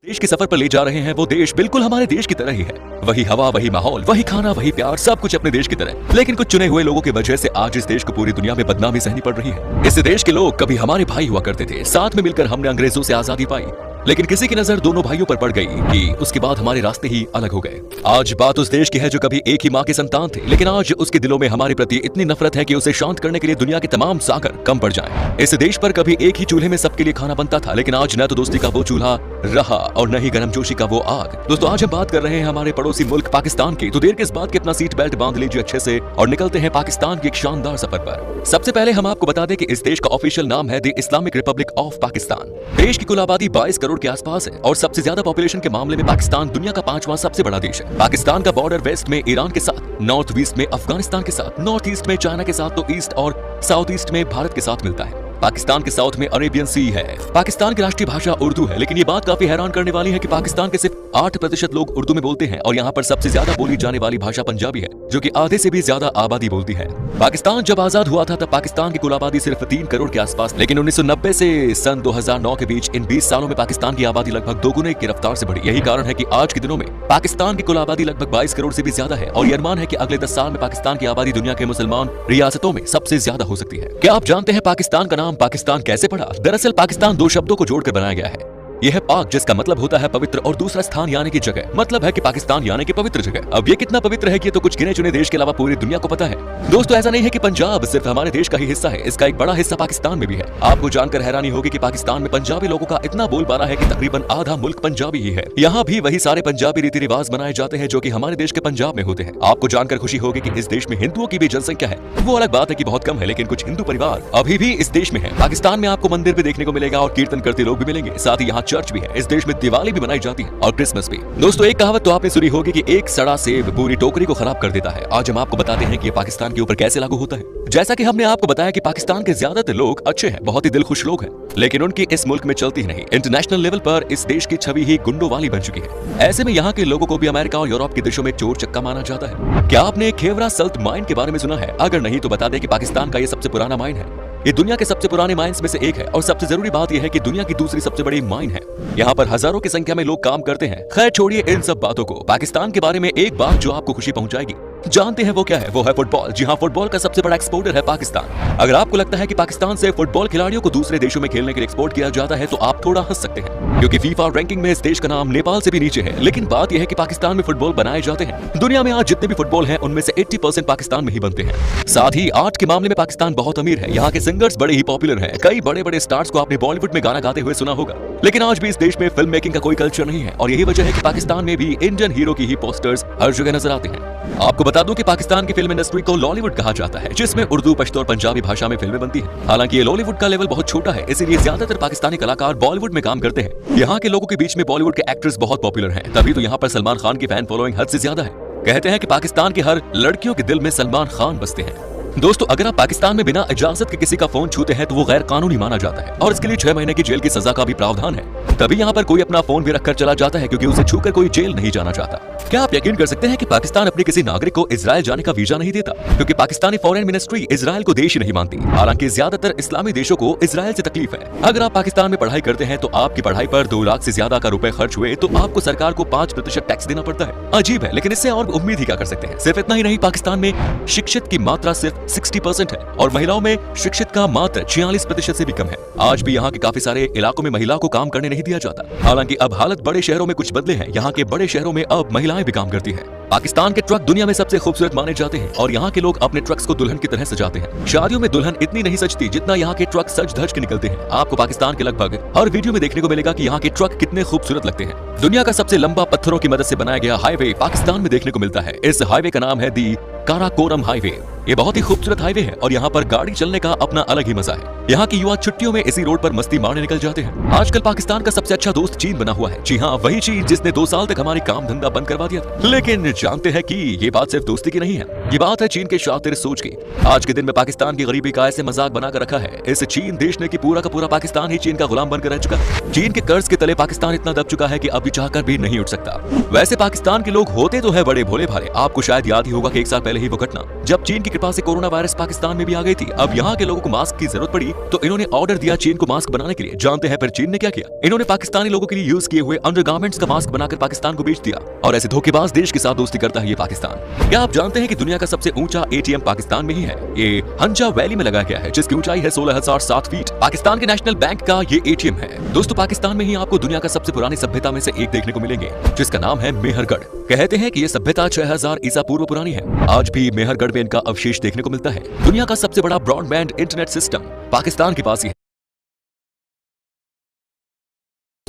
देश के सफर पर ले जा रहे हैं वो देश बिल्कुल हमारे देश की तरह ही है। वही हवा, वही माहौल, वही खाना, वही प्यार, सब कुछ अपने देश की तरह। लेकिन कुछ चुने हुए लोगों की वजह से आज इस देश को पूरी दुनिया में बदनामी सहनी पड़ रही है। इस देश के लोग कभी हमारे भाई हुआ करते थे, साथ में मिलकर हमने अंग्रेजों से आजादी पाई। लेकिन किसी की नजर दोनों भाइयों पर पड़ गई कि उसके बाद हमारे रास्ते ही अलग हो गए। आज बात उस देश की है जो कभी एक ही माँ के संतान थे, लेकिन आज उसके दिलों में हमारे प्रति इतनी नफरत है कि उसे शांत करने के लिए दुनिया के तमाम सागर कम पड़ जाएं। इस देश पर कभी एक ही चूल्हे में सबके लिए खाना बनता था, लेकिन आज न तो दोस्ती का वो चूल्हा रहा और न ही गर्मजोशी का वो आग। दोस्तों, आज हम बात कर रहे हैं हमारे पड़ोसी मुल्क पाकिस्तान की। तो देर किस बात की अपना सीट बेल्ट बांध लीजिए अच्छे से और निकलते हैं पाकिस्तान के एक शानदार सफर पर। सबसे पहले हम आपको बता दें कि इस देश का ऑफिशियल नाम है the Islamic Republic of Pakistan. देश की कुल आबादी 22 करोड़ के आसपास है और सबसे ज्यादा पॉपुलेशन के मामले में पाकिस्तान दुनिया का 5वां सबसे बड़ा देश है। पाकिस्तान का बॉर्डर वेस्ट में ईरान के साथ, नॉर्थ ईस्ट में अफगानिस्तान के साथ, नॉर्थ ईस्ट में चाइना के साथ, तो ईस्ट और साउथ ईस्ट में भारत के साथ मिलता है। पाकिस्तान के साउथ में अरेबियन सी है। पाकिस्तान की राष्ट्रीय भाषा उर्दू है, लेकिन ये बात काफी हैरान करने वाली है कि पाकिस्तान के सिर्फ 8% लोग उर्दू में बोलते हैं और यहाँ पर सबसे ज्यादा बोली जाने वाली भाषा पंजाबी है, जो कि आधे से भी ज्यादा आबादी बोलती है। पाकिस्तान जब आजाद हुआ था तब पाकिस्तान की कुल आबादी सिर्फ 3 करोड़ के आसपास, लेकिन 1990 से सन 2009 के बीच इन 20 सालों में पाकिस्तान की आबादी लगभग दोगुने की रफ्तार से बढ़ी। यही कारण है कि आज के दिनों में पाकिस्तान की कुल आबादी लगभग 22 करोड़ से भी ज्यादा है और यह अनुमान है कि अगले 10 साल में पाकिस्तान की आबादी दुनिया के मुसलमान रियासतों में सबसे ज्यादा हो सकती है। क्या आप जानते हैं पाकिस्तान का नाम पाकिस्तान कैसे पड़ा? दरअसल पाकिस्तान 2 शब्दों को जोड़कर बनाया गया है। यह है पाक, जिसका मतलब होता है पवित्र, और दूसरा स्थान यानी कि जगह, मतलब है कि पाकिस्तान यानी कि पवित्र जगह। अब ये कितना पवित्र है कि ये तो कुछ गिने चुने देश के अलावा पूरी दुनिया को पता है। दोस्तों, ऐसा नहीं है कि पंजाब सिर्फ हमारे देश का ही हिस्सा है, इसका एक बड़ा हिस्सा पाकिस्तान में भी है। आपको जानकर हैरानी होगी कि पाकिस्तान में पंजाबी लोगों का इतना बोलबाला है कि तकरीबन आधा मुल्क पंजाबी ही है। यहाँ भी वही सारे पंजाबी रीति रिवाज बनाए जाते हैं जो कि हमारे देश के पंजाब में होते हैं। आपको जानकर खुशी होगी कि इस देश में हिंदुओं की भी जनसंख्या है। वो अलग बात है कि बहुत कम है, लेकिन कुछ हिंदू परिवार अभी भी इस देश में है। पाकिस्तान में आपको मंदिर भी देखने को मिलेगा और कीर्तन करते लोग भी मिलेंगे, साथ ही यहाँ चर्च भी है। इस देश में दिवाली भी मनाई जाती है और क्रिसमस भी। दोस्तों, एक कहावत तो आपने सुनी होगी कि एक सड़ा सेब पूरी टोकरी को खराब कर देता है। आज हम आपको बताते हैं कि ये पाकिस्तान के ऊपर कैसे लागू होता है। जैसा कि हमने आपको बताया कि पाकिस्तान के ज्यादातर लोग अच्छे हैं, बहुत ही दिलखुश लोग हैं, लेकिन उनकी इस मुल्क में चलती ही नहीं। इंटरनेशनल लेवल पर इस देश की छवि ही गुंडों वाली बन चुकी है। ऐसे में यहाँ के लोगों को भी अमेरिका और यूरोप के देशों में चोर चक्का माना जाता है। क्या आपने खेवरा सल्ट माइन के बारे में सुना है? अगर नहीं तो बता दें कि पाकिस्तान का ये सबसे पुराना माइन है। ये दुनिया के सबसे पुराने माइंस में से एक है और सबसे जरूरी बात यह है कि दुनिया की दूसरी सबसे बड़ी माइन है। यहाँ पर हजारों की संख्या में लोग काम करते हैं। खैर छोड़िए इन सब बातों को। पाकिस्तान के बारे में एक बात जो आपको खुशी पहुंचाएगी, जानते हैं वो क्या है? वो है फुटबॉल। जी हाँ, फुटबॉल का सबसे बड़ा एक्सपोर्टर है पाकिस्तान। अगर आपको लगता है कि पाकिस्तान से फुटबॉल खिलाड़ियों को दूसरे देशों में खेलने के लिए एक्सपोर्ट किया जाता है तो आप थोड़ा हंस सकते हैं, क्योंकि फीफा रैंकिंग में इस देश का नाम नेपाल से भी नीचे है। लेकिन बात यह है कि पाकिस्तान में फुटबॉल बनाए जाते हैं। दुनिया में आज जितने भी फुटबॉल हैं उनमें से 80% पाकिस्तान में ही बनते हैं। साथ ही आर्ट के मामले में पाकिस्तान बहुत अमीर है। यहाँ के सिंगर्स बड़े ही पॉपुलर हैं। कई बड़े बड़े स्टार्स को आपने बॉलीवुड में गाना गाते हुए सुना होगा, लेकिन आज भी इस देश में फिल्म मेकिंग का कोई कल्चर नहीं है और यही वजह है कि पाकिस्तान में भी इंडियन हीरो की ही पोस्टर्स हर जगह नजर आते हैं। आपको बता दूं कि पाकिस्तान की फिल्म इंडस्ट्री को लॉलीवुड कहा जाता है, जिसमें उर्दू, पश्तो और पंजाबी भाषा में फिल्में बनती हैं। हालांकि ये लॉलीवुड का लेवल बहुत छोटा है, इसीलिए ज्यादातर पाकिस्तानी कलाकार बॉलीवुड में काम करते हैं। यहाँ के लोगों के बीच में बॉलीवुड के एक्टर्स बहुत पॉपुलर हैं, तभी तो यहाँ पर सलमान खान की फैन फॉलोइंग हद से ज्यादा है। कहते हैं कि पाकिस्तान की हर लड़कियों के दिल में सलमान खान बसते हैं। दोस्तों, अगर आप पाकिस्तान में बिना इजाजत के किसी का फोन छूते हैं तो वो गैर कानूनी माना जाता है और इसके लिए 6 महीने की जेल की सजा का भी प्रावधान है। तभी यहाँ पर कोई अपना फोन भी रखकर चला जाता है, क्योंकि उसे छूकर कोई जेल नहीं जाना चाहता। क्या आप यकीन कर सकते हैं कि पाकिस्तान अपने किसी नागरिक को इजराइल जाने का वीजा नहीं देता, क्योंकि पाकिस्तानी फॉरेन मिनिस्ट्री इजराइल को देश ही नहीं मानती। हालांकि ज्यादातर इस्लामी देशों को इजराइल से तकलीफ है। अगर आप पाकिस्तान में पढ़ाई करते हैं तो आपकी पढ़ाई पर 2 लाख से ज्यादा का रुपए खर्च हुए तो आपको सरकार को 5% टैक्स देना पड़ता है। अजीब है, लेकिन इससे और उम्मीद ही क्या कर सकते हैं। सिर्फ इतना ही नहीं, पाकिस्तान में शिक्षित की मात्रा सिर्फ 60% है और महिलाओं में शिक्षित का मात्र 46% से भी कम है। आज भी यहाँ के काफी सारे इलाकों में महिला को काम करने नहीं दिया जाता। हालांकि अब हालत बड़े शहरों में कुछ बदले हैं। यहाँ के बड़े शहरों में अब महिलाएं भी काम करती हैं। पाकिस्तान के ट्रक दुनिया में सबसे खूबसूरत माने जाते हैं और यहाँ के लोग अपने ट्रक्स को दुल्हन की तरह सजाते हैं। शादियों में दुल्हन इतनी नहीं सजती जितना यहाँ के ट्रक सज धज के निकलते हैं। आपको पाकिस्तान के लगभग हर वीडियो में देखने को मिलेगा कि यहाँ के ट्रक कितने खूबसूरत लगते हैं। दुनिया का सबसे लंबा पत्थरों की मदद से बनाया गया हाईवे पाकिस्तान में देखने को मिलता है। इस हाईवे का नाम है दी काराकोरम हाईवे। ये बहुत ही खूबसूरत हाईवे है और यहाँ पर गाड़ी चलने का अपना अलग ही मजा है। यहाँ की युवा छुट्टियों में इसी रोड पर मस्ती मारने निकल जाते हैं। आजकल पाकिस्तान का सबसे अच्छा दोस्त चीन बना हुआ है। जी हाँ, वही चीन जिसने 2 साल तक हमारी काम धंधा बंद करवा दिया था। लेकिन जानते हैं कि ये बात सिर्फ दोस्ती की नहीं है। ये बात है चीन के शातिर सोच की। आज के दिन में पाकिस्तान की गरीबी का ऐसे मजाक बनाकर रखा है इस चीन देश ने कि पूरा का पूरा पाकिस्तान ही चीन का गुलाम बनकर रह चुका है। चीन के कर्ज के तले पाकिस्तान इतना दब चुका है कि अभी चाहकर भी नहीं उठ सकता। वैसे पाकिस्तान के लोग होते तो है बड़े भोले भाले। आपको शायद याद ही होगा कि 1 साल पहले ही वो घटना जब चीन की कृपा से कोरोना वायरस पाकिस्तान में भी आ गई थी। अब यहाँ के लोगों को मास्क की जरूरत पड़ी तो इन्होंने ऑर्डर दिया चीन को मास्क बनाने के लिए। जानते हैं फिर चीन ने क्या किया? इन्होंने पाकिस्तानी लोगों के लिए यूज किए हुए अंडरगारमेंट्स का मास्क बनाकर पाकिस्तान को बेच दिया। और ऐसे धोखेबाज देश के साथ दोस्ती करता है ये पाकिस्तान। क्या आप जानते हैं कि दुनिया का सबसे ऊंचा एटीएम पाकिस्तान में ही है? ये हंजा वैली में लगाया गया है जिसकी ऊंचाई है 16,007 फीट। पाकिस्तान के नेशनल बैंक का ये एटीएम है। दोस्तों पाकिस्तान में ही आपको दुनिया का सबसे पुरानी सभ्यता में से एक देखने को मिलेंगे जिसका नाम है मेहरगढ़। कहते हैं कि ये सभ्यता 6000 ईसा पूर्व पुरानी है। आज भी मेहरगढ़ में इनका अवशेष देखने को मिलता है। दुनिया का सबसे बड़ा ब्रॉडबैंड इंटरनेट सिस्टम पाकिस्तान के पास ही है।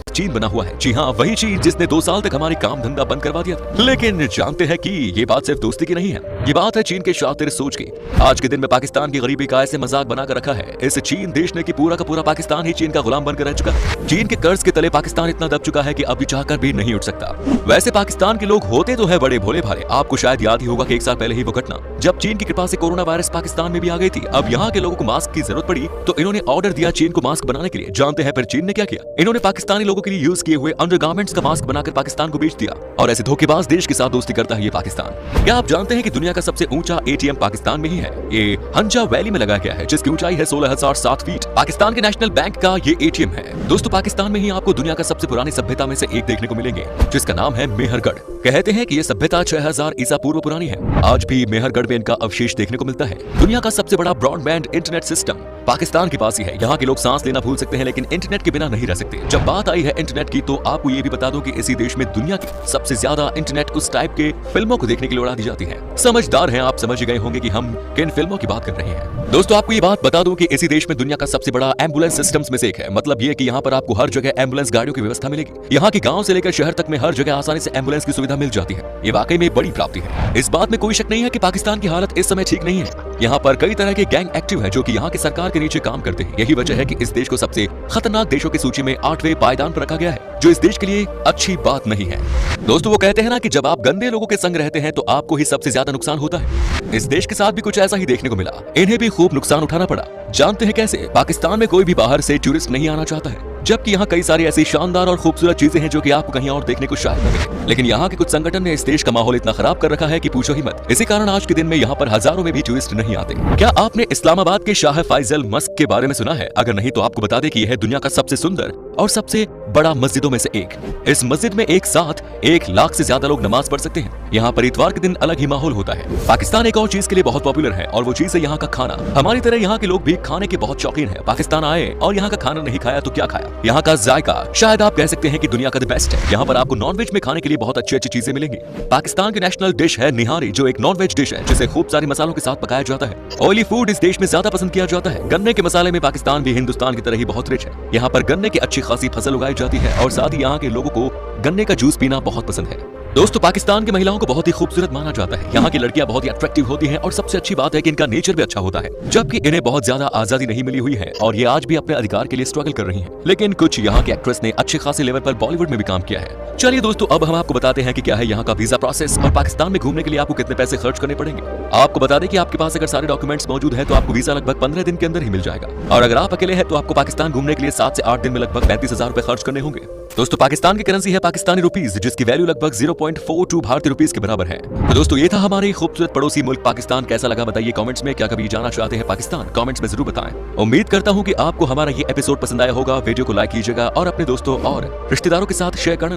चीन बना हुआ है। जी हाँ, वही चीन जिसने 2 साल तक हमारी काम धंधा बंद करवा दिया था। लेकिन जानते हैं कि ये बात सिर्फ दोस्ती की नहीं है। ये बात है चीन के शातिर सोच की। आज के दिन में पाकिस्तान की गरीबी का ऐसे मजाक बनाकर रखा है इस चीन देश ने कि पूरा का पूरा पाकिस्तान ही चीन का गुलाम बनकर रह चुका है। चीन के कर्ज के तले पाकिस्तान इतना दब चुका है कि अभी चाहकर भी नहीं उठ सकता। वैसे पाकिस्तान के लोग होते तो है बड़े भोले भाले। आपको शायद याद ही होगा कि 1 साल पहले ही वो घटना जब चीन की कृपा से कोरोना वायरस पाकिस्तान में भी आ गई थी। अब यहाँ के लोगों को मास्क की जरूरत पड़ी तो इन्होंने ऑर्डर दिया चीन को मास्क बनाने के लिए। जानते हैं फिर चीन ने क्या किया? इन्होंने पाकिस्तानी लोगों के लिए यूज किए हुए अंडरगारमेंट्स का मास्क बनाकर पाकिस्तान को बेच दिया। और ऐसे धोखेबाज देश के साथ दोस्ती करता है ये पाकिस्तान। क्या आप जानते हैं कि दुनिया का सबसे ऊंचा एटीएम पाकिस्तान में ही है? ये हंजा वैली में लगाया गया है जिसकी ऊंचाई है 16,007 फीट। पाकिस्तान के नेशनल बैंक का ये एटीएम है। दोस्तों पाकिस्तान में ही आपको दुनिया का सबसे पुरानी सभ्यता में से एक देखने को मिलेंगे जिसका नाम है मेहरगढ़। कहते हैं कि ये सभ्यता 6000 ईसा पूर्व पुरानी है। आज भी मेहरगढ़ में इनका अवशेष देखने को मिलता है। दुनिया का सबसे बड़ा ब्रॉडबैंड इंटरनेट सिस्टम पाकिस्तान के पास ही है। यहाँ के लोग सांस लेना भूल सकते हैं लेकिन इंटरनेट के बिना नहीं रह सकते। जब बात आई है इंटरनेट की तो आपको ये भी बता दूं कि इसी देश में दुनिया की सबसे ज्यादा इंटरनेट उस टाइप के फिल्मों को देखने के लिए उड़ा दी जाती है। समझदार हैं आप, समझ गए होंगे कि हम किन फिल्मों की बात कर रहे हैं। दोस्तों आपको ये बात बता दूं कि इसी देश में दुनिया का सबसे बड़ा एम्बुलेंस सिस्टम्स में से एक है। मतलब ये कि यहाँ पर आपको हर जगह एम्बुलेंस गाड़ियों की व्यवस्था मिलेगी। यहाँ की गाँव से लेकर शहर तक में हर जगह आसानी से एम्बुलेंस की सुविधा मिल जाती है। ये वाकई में बड़ी प्राप्ति है। इस बात में कोई शक नहीं है कि पाकिस्तान की हालत इस समय ठीक नहीं है। यहाँ पर कई तरह के गैंग एक्टिव हैं जो कि यहाँ की सरकार के नीचे काम करते हैं। यही वजह है कि इस देश को सबसे खतरनाक देशों की सूची में 8वें पायदान पर रखा गया है, जो इस देश के लिए अच्छी बात नहीं है। दोस्तों वो कहते हैं ना कि जब आप गंदे लोगों के संग रहते हैं तो आपको ही सबसे ज्यादा नुकसान होता है। इस देश के साथ भी कुछ ऐसा ही देखने को मिला। इन्हें भी खूब नुकसान उठाना पड़ा। जानते हैं कैसे? पाकिस्तान में कोई भी बाहर से टूरिस्ट नहीं आना चाहता है, जबकि यहाँ कई सारी ऐसी शानदार और खूबसूरत चीजें हैं जो कि आपको कहीं और देखने को शायद न मिले। लेकिन यहाँ के कुछ संगठन ने इस देश का माहौल इतना खराब कर रखा है कि पूछो ही मत। इसी कारण आज के दिन में यहाँ पर हजारों में भी टूरिस्ट नहीं आते। क्या आपने इस्लामाबाद के शाह फैसल मस्क के बारे में सुना है? अगर नहीं तो आपको बता दें कि यह है दुनिया का सबसे सुंदर और सबसे बड़ा मस्जिदों में से एक। इस मस्जिद में एक साथ 1 लाख से ज्यादा लोग नमाज पढ़ सकते हैं। यहाँ पर इतवार के दिन अलग ही माहौल होता है। पाकिस्तान एक और चीज के लिए बहुत पॉपुलर है और वो चीज है यहाँ का खाना। हमारी तरह यहाँ के लोग भी खाने के बहुत शौकीन है। पाकिस्तान आए और यहाँ का खाना नहीं खाया तो क्या खाया? यहाँ का जायका शायद आप कह सकते हैं कि दुनिया का द बेस्ट है। यहाँ पर आपको नॉनवेज में खाने के लिए बहुत अच्छी अच्छी चीजें मिलेंगी। पाकिस्तान की नेशनल डिश है निहारी, जो एक नॉनवेज डिश है जिसे खूब सारे मसालों के साथ पकाया जाता है। ऑयली फूड इस देश में ज्यादा पसंद किया जाता है। गन्ने के मसाले में पाकिस्तान भी हिंदुस्तान की तरह ही बहुत रिच है। यहाँ पर गन्ने की अच्छी खासी फसल उगाई जाती है और साथ ही यहाँ के लोगों को गन्ने का जूस पीना बहुत पसंद है। दोस्तों पाकिस्तान की महिलाओं को बहुत ही खूबसूरत माना जाता है। यहाँ की लड़कियां बहुत ही अट्रैक्टिव होती हैं और सबसे अच्छी बात है कि इनका नेचर भी अच्छा होता है, जबकि इन्हें बहुत ज्यादा आजादी नहीं मिली हुई है और ये आज भी अपने अधिकार के लिए स्ट्रगल कर रही हैं। लेकिन कुछ यहाँ के एक्ट्रेस ने अच्छे खासे लेवल पर बॉलीवुड में भी काम किया है। चलिए दोस्तों अब हम आपको बताते हैं कि क्या है यहाँ का वीजा प्रोसेस और पाकिस्तान में घूमने के लिए आपको कितने पैसे खर्च करने पड़ेंगे। आपको बता दें कि आपके पास अगर सारे डॉक्यूमेंट्स मौजूद है तो आपको वीजा लगभग 15 दिन के अंदर ही मिल जाएगा। और अगर आप अकेले हैं तो आपको पाकिस्तान घूमने के लिए 7 से 8 दिन में लगभग 35,000 रुपए खर्च करने होंगे। दोस्तों पाकिस्तान की करेंसी है पाकिस्तानी रुपीस, जिसकी वैल्यू लगभग 0.42 भारतीय रुपीस के बराबर है। तो दोस्तों ये था हमारे खूबसूरत पड़ोसी मुल्क पाकिस्तान। कैसा लगा बताइए कमेंट्स में। क्या कभी जाना चाहते हैं पाकिस्तान? कमेंट्स में जरूर बताएं। उम्मीद करता हूं कि आपको हमारा ये एपिसोड पसंद आया होगा। वीडियो को लाइक कीजिएगा और अपने दोस्तों और रिश्तेदारों के साथ शेयर करना